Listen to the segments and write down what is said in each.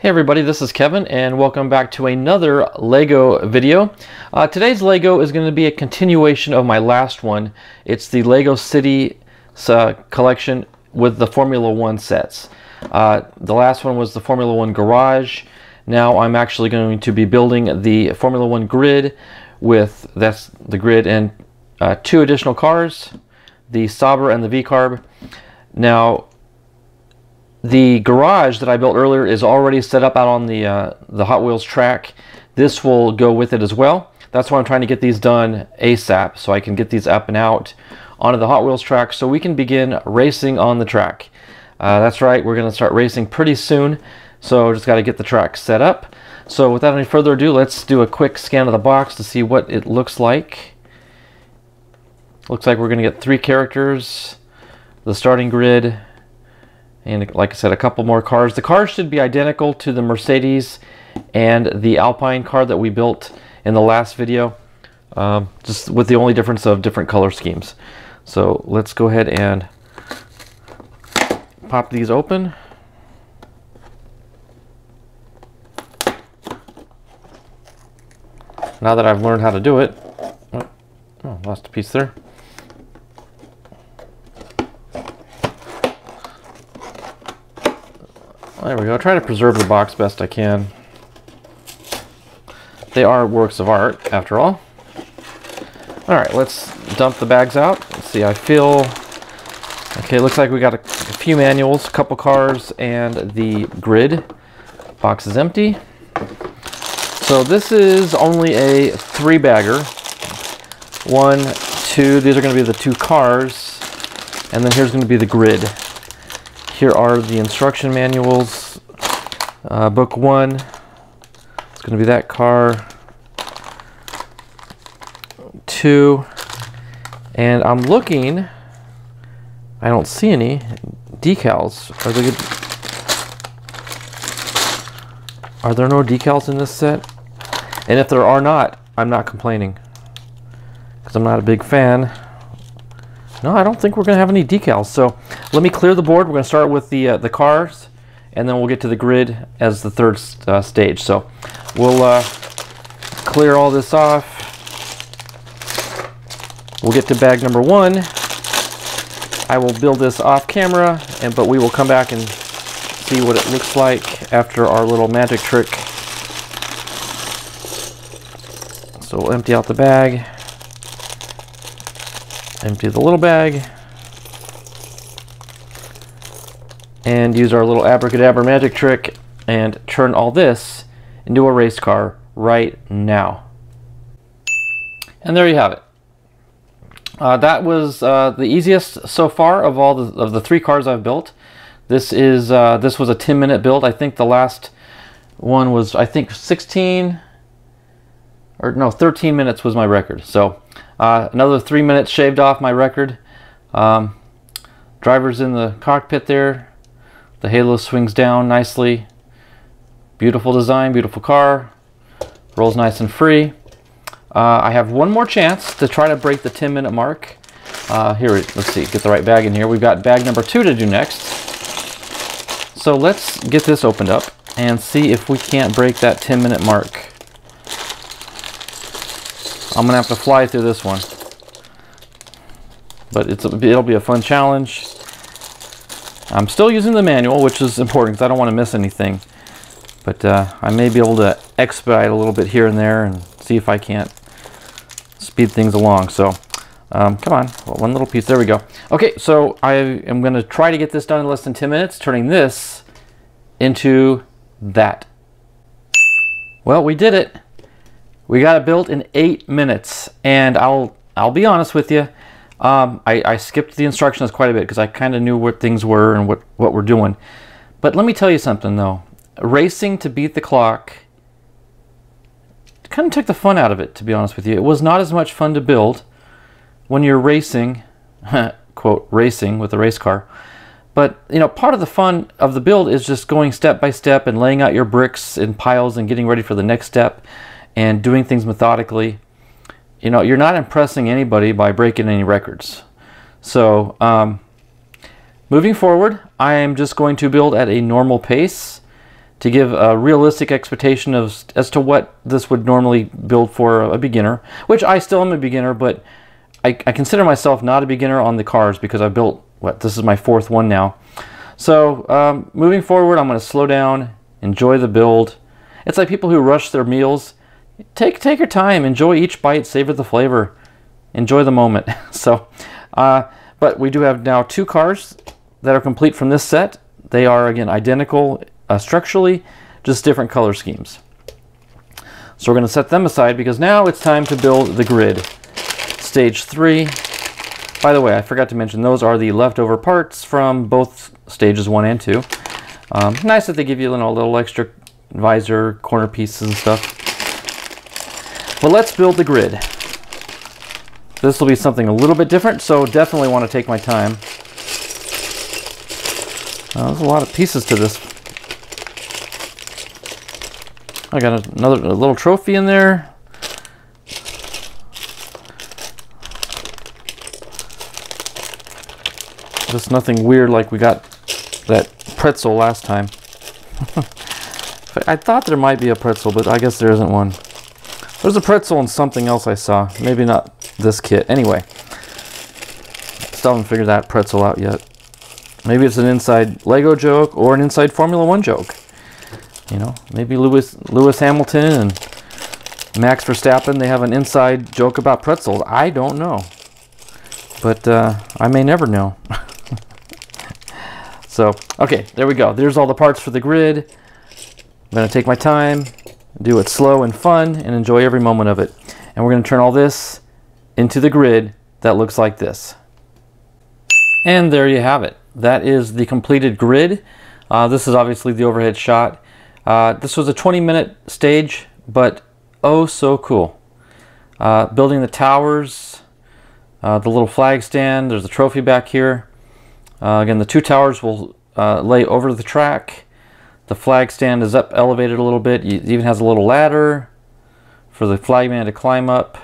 Hey everybody, this is Kevin and welcome back to another LEGO video. Today's LEGO is going to be a continuation of my last one. It's the LEGO City collection with the Formula One sets. The last one was the Formula One Garage. Now I'm actually going to be building the Formula One grid that's the grid and two additional cars, the Sauber and the V-Carb. Now the garage that I built earlier is already set up out on the Hot Wheels track. This will go with it as well. That's why I'm trying to get these done ASAP, so I can get these up and out onto the Hot Wheels track so we can begin racing on the track. That's right, we're going to start racing pretty soon, so just got to get the track set up. So without any further ado, let's do a quick scan of the box to see what it looks like. Looks like we're going to get 3 characters, the starting grid, and like I said, a couple more cars. The cars should be identical to the Mercedes and the Alpine car that we built in the last video, just with the only difference of different color schemes. So let's go ahead and pop these open. Now that I've learned how to do it, oh, lost a piece there. There we go. Try to preserve the box best I can. They are works of art, after all. Alright, let's dump the bags out. Let's see, I feel... Okay, looks like we got a few manuals, a couple cars, and the grid. Box is empty. So this is only a 3-bagger. 1, 2, these are going to be the 2 cars. And then here's going to be the grid. Here are the instruction manuals. Book 1, it's going to be that car. 2, and I'm looking, I don't see any decals. Are there no decals in this set? And if there are not, I'm not complaining, because I'm not a big fan. No, I don't think we're going to have any decals. So let me clear the board. We're going to start with the cars, and then we'll get to the grid as the third stage. So we'll clear all this off. We'll get to bag number 1. I will build this off camera, but we will come back and see what it looks like after our little magic trick. So we'll empty out the bag. Empty the little bag and use our little abracadabra magic trick and turn all this into a race car right now. And there you have it. That was the easiest so far of all of the 3 cars I've built. This was a 10-minute build. I think the last one was 13 minutes was my record. So another 3 minutes shaved off my record. Driver's in the cockpit there. The halo swings down nicely. Beautiful design, beautiful car. Rolls nice and free. I have one more chance to try to break the 10-minute mark. Here, let's see, get the right bag in here. We've got bag number 2 to do next. So let's get this opened up and see if we can't break that 10-minute mark. I'm gonna have to fly through this one, but it'll be a fun challenge. I'm still using the manual, which is important because I don't want to miss anything. But I may be able to expedite a little bit here and there and see if I can't speed things along. So come on, well, one little piece. There we go. Okay, so I am going to try to get this done in less than 10 minutes, turning this into that. Well, we did it. We got it built in 8 minutes, and I'll be honest with you. I skipped the instructions quite a bit because I kind of knew what things were and what we're doing. But let me tell you something though. Racing to beat the clock kind of took the fun out of it, to be honest with you. It was not as much fun to build when you're racing, quote, racing with a race car. But, you know, part of the fun of the build is just going step by step and laying out your bricks in piles and getting ready for the next step and doing things methodically. You know, you're not impressing anybody by breaking any records. So, moving forward, I am just going to build at a normal pace to give a realistic expectation of as to what this would normally build for a beginner, which I still am a beginner, but I consider myself not a beginner on the cars because I've built, this is my 4th one now. So moving forward, I'm going to slow down, enjoy the build. It's like people who rush their meals. Take your time, enjoy each bite, savor the flavor, enjoy the moment. So, but we do have now 2 cars that are complete from this set. They are, again, identical structurally, just different color schemes. So we're going to set them aside because now it's time to build the grid. Stage 3. By the way, I forgot to mention those are the leftover parts from both stages 1 and 2. Nice that they give you a little extra visor, corner pieces and stuff. But let's build the grid. This will be something a little bit different, so definitely want to take my time. There's a lot of pieces to this. I got a little trophy in there. Just nothing weird like we got that pretzel last time. I thought there might be a pretzel, but I guess there isn't one. There's a pretzel and something else I saw. Maybe not this kit. Anyway, still haven't figured that pretzel out yet. Maybe it's an inside Lego joke or an inside Formula 1 joke. You know, maybe Lewis Hamilton and Max Verstappen, they have an inside joke about pretzels. I don't know. But I may never know. So, okay, there we go. There's all the parts for the grid. I'm going to take my time, do it slow and fun, and enjoy every moment of it. And we're going to turn all this into the grid that looks like this. And there you have it. That is the completed grid. This is obviously the overhead shot. This was a 20-minute stage, but oh so cool. Building the towers, the little flag stand, there's a trophy back here. Again, the 2 towers will lay over the track. The flag stand is up elevated a little bit. It even has a little ladder for the flagman to climb up.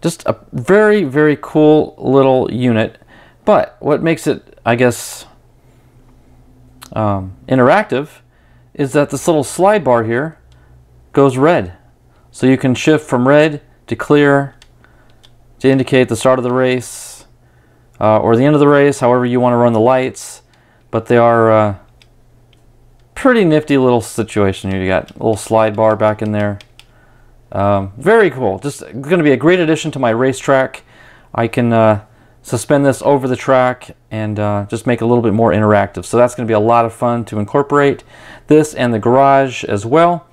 Just a very, very cool little unit. But what makes it, I guess, interactive is that this little slide bar here goes red. So you can shift from red to clear to indicate the start of the race or the end of the race, however you want to run the lights. But they are pretty nifty little situation. You got a little slide bar back in there. Very cool. Just going to be a great addition to my racetrack. I can suspend this over the track and just make it a little bit more interactive. So that's going to be a lot of fun to incorporate this and the garage as well.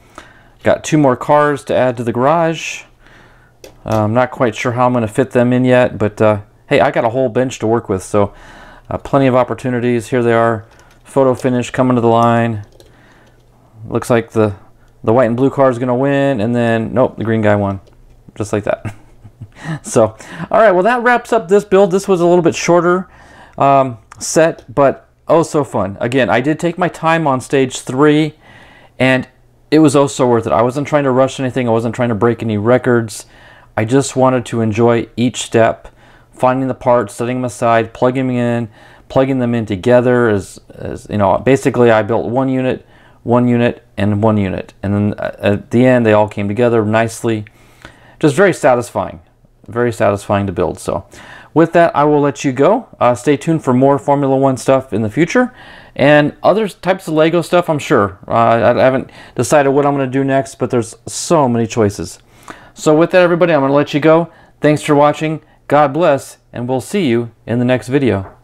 Got 2 more cars to add to the garage. I'm not quite sure how I'm going to fit them in yet, but hey, I got a whole bench to work with, so plenty of opportunities. Here they are, photo finish coming to the line. Looks like the white and blue car is going to win, and then nope, the green guy won, just like that. So, all right, well, that wraps up this build. This was a little bit shorter set, but oh so fun. Again, I did take my time on stage 3, and it was oh so worth it. I wasn't trying to rush anything. I wasn't trying to break any records. I just wanted to enjoy each step, finding the parts, setting them aside, plugging them in together. As you know, basically I built one unit, and one unit, and then at the end they all came together nicely. Just very satisfying to build. So with that, I will let you go. Stay tuned for more Formula 1 stuff in the future and other types of Lego stuff, I'm sure. I haven't decided what I'm going to do next, but there's so many choices. So with that, everybody, I'm going to let you go. Thanks for watching. God bless, and we'll see you in the next video.